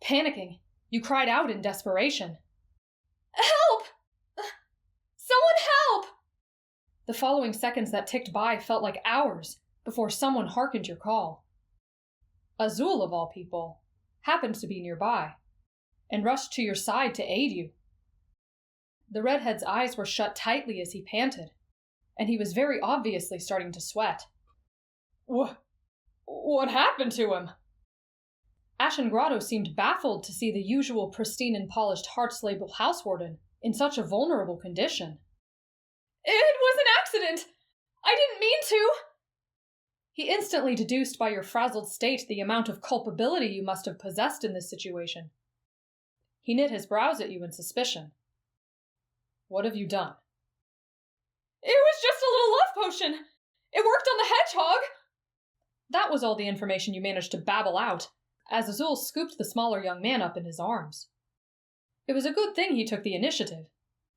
Panicking, you cried out in desperation. "Help! Someone help!" The following seconds that ticked by felt like hours before someone hearkened your call. Azul, of all people, happened to be nearby and rushed to your side to aid you. The redhead's eyes were shut tightly as he panted, and he was very obviously starting to sweat. What happened to him? Ashen Grotto seemed baffled to see the usual pristine and polished Heart's-Label housewarden in such a vulnerable condition. "It was an accident! I didn't mean to!" He instantly deduced by your frazzled state the amount of culpability you must have possessed in this situation. He knit his brows at you in suspicion. "What have you done?" "It was just a little love potion. It worked on the hedgehog." That was all the information you managed to babble out, as Azul scooped the smaller young man up in his arms. It was a good thing he took the initiative,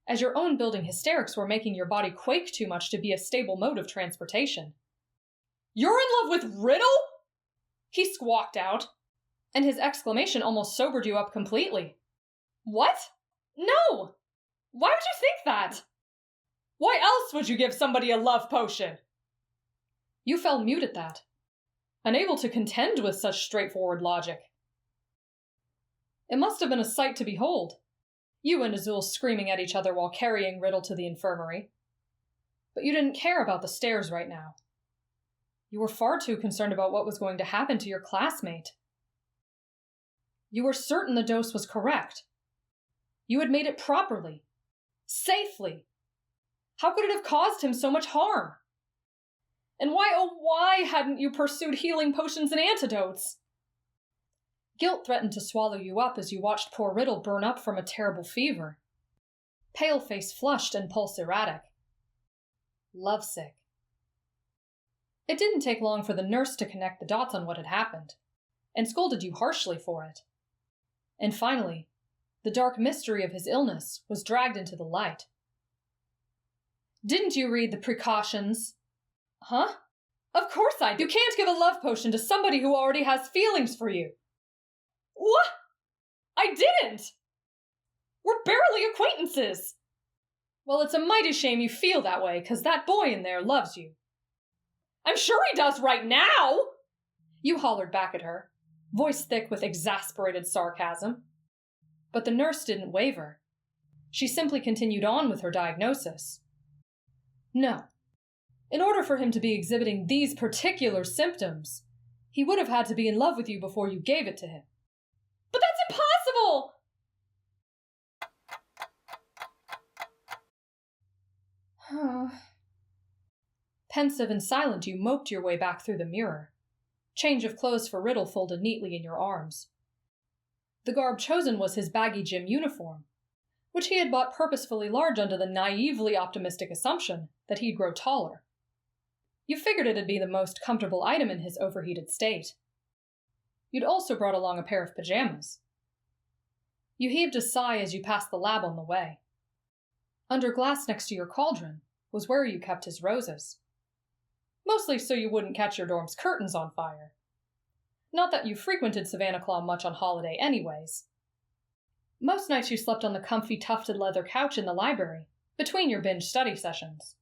as your own building hysterics were making your body quake too much to be a stable mode of transportation. "You're in love with Riddle?" he squawked out, and his exclamation almost sobered you up completely. "What? No! Why would you think that? Why else would you give somebody a love potion?" You fell mute at that, unable to contend with such straightforward logic. It must have been a sight to behold, you and Azul screaming at each other while carrying Riddle to the infirmary. But you didn't care about the stairs right now. You were far too concerned about what was going to happen to your classmate. You were certain the dose was correct. You had made it properly, safely. How could it have caused him so much harm? And why, oh why, hadn't you pursued healing potions and antidotes? Guilt threatened to swallow you up as you watched poor Riddle burn up from a terrible fever. Pale face flushed and pulse erratic. Lovesick. It didn't take long for the nurse to connect the dots on what had happened, and scolded you harshly for it. And finally, the dark mystery of his illness was dragged into the light. "Didn't you read the precautions?" "Huh? Of course I do. You can't give a love potion to somebody who already has feelings for you." "What? I didn't! We're barely acquaintances." "Well, it's a mighty shame you feel that way, 'cause that boy in there loves you." "I'm sure he does right now!" You hollered back at her, voice thick with exasperated sarcasm. But the nurse didn't waver. She simply continued on with her diagnosis. No. In order for him to be exhibiting these particular symptoms, he would have had to be in love with you before you gave it to him. "But that's impossible!" Pensive and silent, you moped your way back through the mirror. Change of clothes for Riddle folded neatly in your arms. The garb chosen was his baggy gym uniform, which he had bought purposefully large under the naively optimistic assumption that he'd grow taller. You figured it'd be the most comfortable item in his overheated state. You'd also brought along a pair of pajamas. You heaved a sigh as you passed the lab on the way. Under glass next to your cauldron was where you kept his roses. Mostly so you wouldn't catch your dorm's curtains on fire. Not that you frequented Savannah Claw much on holiday anyways. Most nights you slept on the comfy tufted leather couch in the library, between your binge study sessions.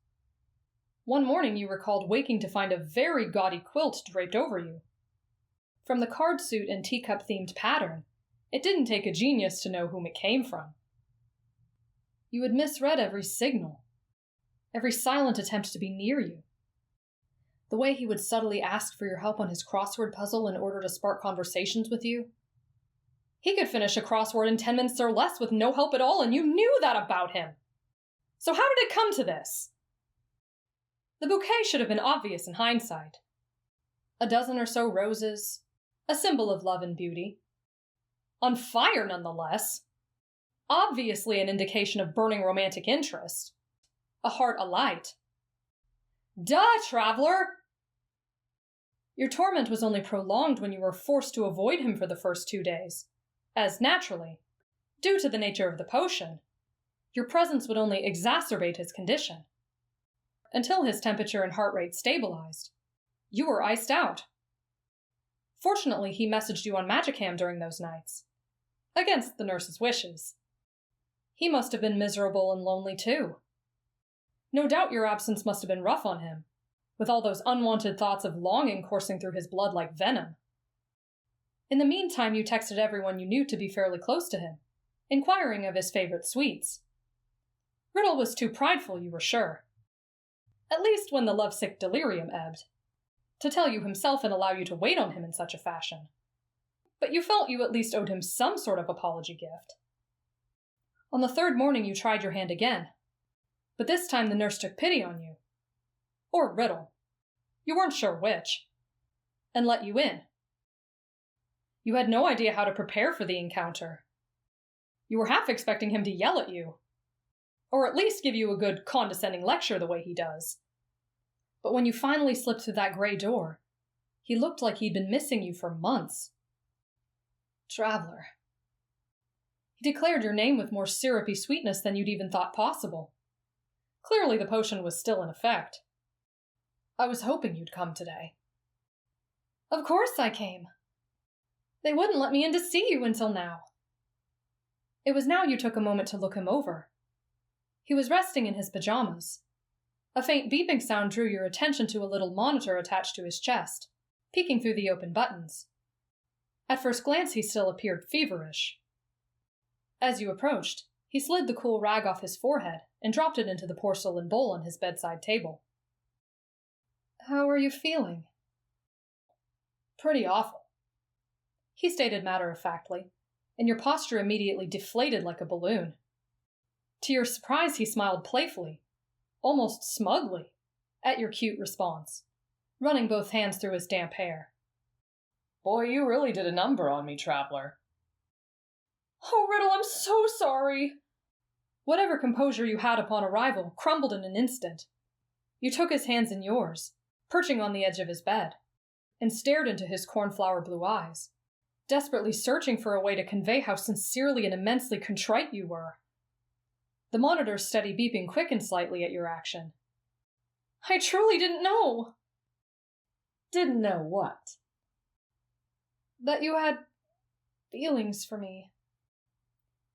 One morning you recalled waking to find a very gaudy quilt draped over you. From the card suit and teacup-themed pattern, it didn't take a genius to know whom it came from. You had misread every signal, every silent attempt to be near you. The way he would subtly ask for your help on his crossword puzzle in order to spark conversations with you. He could finish a crossword in 10 minutes or less with no help at all, and you knew that about him. So how did it come to this? The bouquet should have been obvious in hindsight. A dozen or so roses, a symbol of love and beauty. On fire, nonetheless. Obviously an indication of burning romantic interest. A heart alight. Duh, traveler! Your torment was only prolonged when you were forced to avoid him for the first 2 days, as naturally, due to the nature of the potion, your presence would only exacerbate his condition. Until his temperature and heart rate stabilized, you were iced out. Fortunately, he messaged you on Magicam during those nights, against the nurse's wishes. He must have been miserable and lonely too. No doubt your absence must have been rough on him, with all those unwanted thoughts of longing coursing through his blood like venom. In the meantime, you texted everyone you knew to be fairly close to him, inquiring of his favorite sweets. Riddle was too prideful, you were sure, at least when the lovesick delirium ebbed, to tell you himself and allow you to wait on him in such a fashion. But you felt you at least owed him some sort of apology gift. On the third morning you tried your hand again, but this time the nurse took pity on you. Or Riddle. You weren't sure which. And let you in. You had no idea how to prepare for the encounter. You were half expecting him to yell at you, or at least give you a good condescending lecture the way he does. But when you finally slipped through that gray door, he looked like he'd been missing you for months. Traveler. He declared your name with more syrupy sweetness than you'd even thought possible. Clearly the potion was still in effect. I was hoping you'd come today. Of course I came. They wouldn't let me in to see you until now. It was now you took a moment to look him over. He was resting in his pajamas. A faint beeping sound drew your attention to a little monitor attached to his chest, peeking through the open buttons. At first glance, he still appeared feverish. As you approached, he slid the cool rag off his forehead and dropped it into the porcelain bowl on his bedside table. How are you feeling? Pretty awful, he stated matter-of-factly, and your posture immediately deflated like a balloon. To your surprise, he smiled playfully, almost smugly, at your cute response, running both hands through his damp hair. Boy, you really did a number on me, Traveler. Oh, Riddle, I'm so sorry. Whatever composure you had upon arrival crumbled in an instant. You took his hands in yours, perching on the edge of his bed, and stared into his cornflower blue eyes, desperately searching for a way to convey how sincerely and immensely contrite you were. The monitor's steady beeping quickened slightly at your action. I truly didn't know. Didn't know what? That you had feelings for me.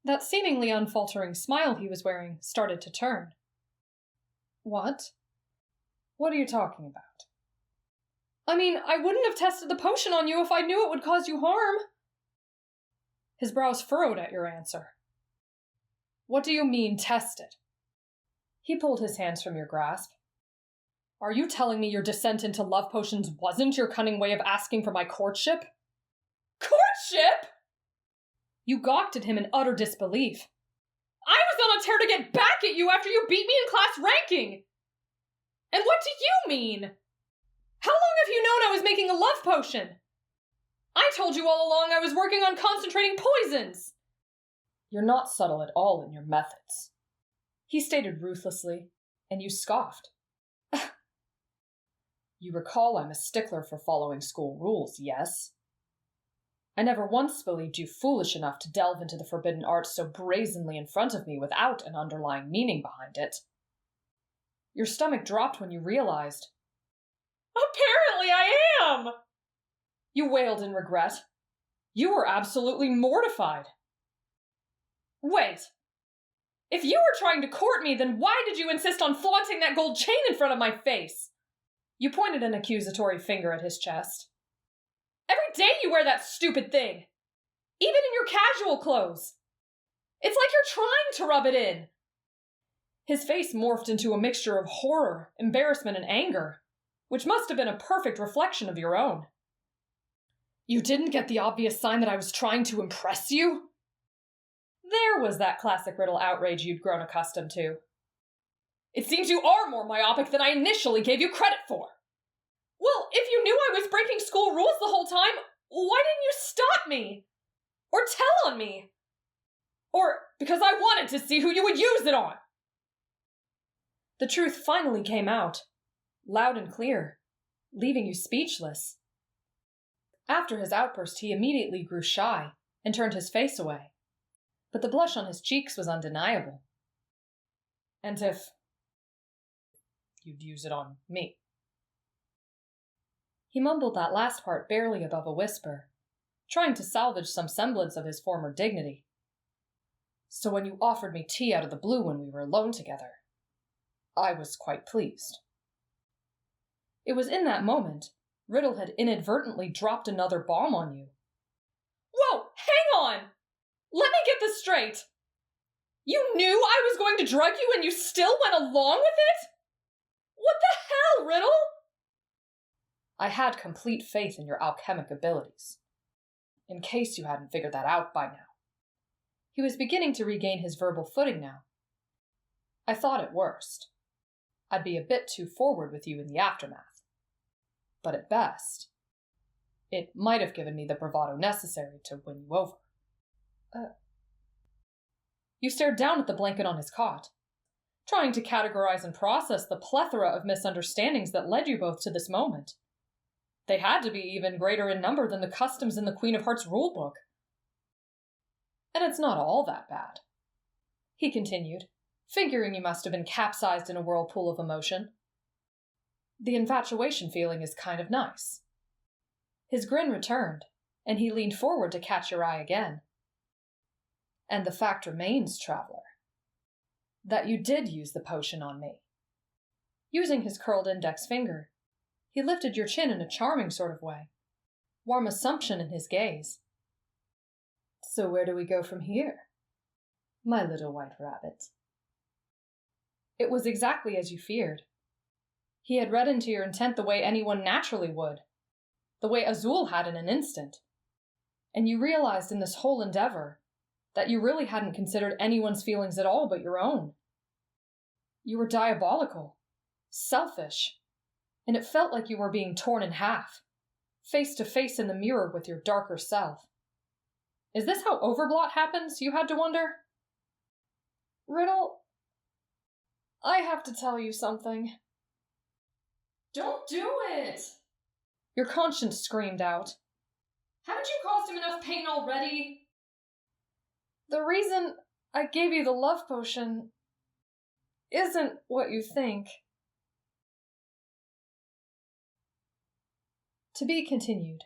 That seemingly unfaltering smile he was wearing started to turn. What? What are you talking about? I mean, I wouldn't have tested the potion on you if I knew it would cause you harm. His brows furrowed at your answer. What do you mean, tested? He pulled his hands from your grasp. Are you telling me your descent into love potions wasn't your cunning way of asking for my courtship? Courtship? You gawked at him in utter disbelief. I was on a tear to get back at you after you beat me in class ranking! And what do you mean? How long have you known I was making a love potion? I told you all along I was working on concentrating poisons! You're not subtle at all in your methods, he stated ruthlessly, and you scoffed. You recall I'm a stickler for following school rules, yes? I never once believed you foolish enough to delve into the forbidden arts so brazenly in front of me without an underlying meaning behind it. Your stomach dropped when you realized. Apparently I am! You wailed in regret. You were absolutely mortified. Wait. If you were trying to court me, then why did you insist on flaunting that gold chain in front of my face? You pointed an accusatory finger at his chest. Every day you wear that stupid thing. Even in your casual clothes. It's like you're trying to rub it in. His face morphed into a mixture of horror, embarrassment, and anger, which must have been a perfect reflection of your own. You didn't get the obvious sign that I was trying to impress you? There was that classic Riddle outrage you'd grown accustomed to. It seems you are more myopic than I initially gave you credit for. Well, if you knew I was breaking school rules the whole time, why didn't you stop me? Or tell on me? Or because I wanted to see who you would use it on? The truth finally came out, loud and clear, leaving you speechless. After his outburst, he immediately grew shy and turned his face away, but the blush on his cheeks was undeniable. And if you'd use it on me. He mumbled that last part barely above a whisper, trying to salvage some semblance of his former dignity. So when you offered me tea out of the blue when we were alone together, I was quite pleased. It was in that moment Riddle had inadvertently dropped another bomb on you. Whoa, hang on! Let me get this straight! You knew I was going to drug you and you still went along with it? What the hell, Riddle? I had complete faith in your alchemic abilities, in case you hadn't figured that out by now. He was beginning to regain his verbal footing now. I thought at worst, I'd be a bit too forward with you in the aftermath. But at best, it might have given me the bravado necessary to win you over. You stared down at the blanket on his cot, trying to categorize and process the plethora of misunderstandings that led you both to this moment. They had to be even greater in number than the customs in the Queen of Hearts rulebook. And it's not all that bad, he continued, figuring you must have been capsized in a whirlpool of emotion. The infatuation feeling is kind of nice. His grin returned, and he leaned forward to catch your eye again. And the fact remains, traveler, that you did use the potion on me. Using his curled index finger, he lifted your chin in a charming sort of way, warm assumption in his gaze. So where do we go from here, my little white rabbit? It was exactly as you feared. He had read into your intent the way anyone naturally would, the way Azul had in an instant. And you realized in this whole endeavor that you really hadn't considered anyone's feelings at all but your own. You were diabolical, selfish, and it felt like you were being torn in half, face to face in the mirror with your darker self. Is this how overblot happens, you had to wonder? Riddle, I have to tell you something. Don't do it! Your conscience screamed out. Haven't you caused him enough pain already? The reason I gave you the love potion isn't what you think. To be continued.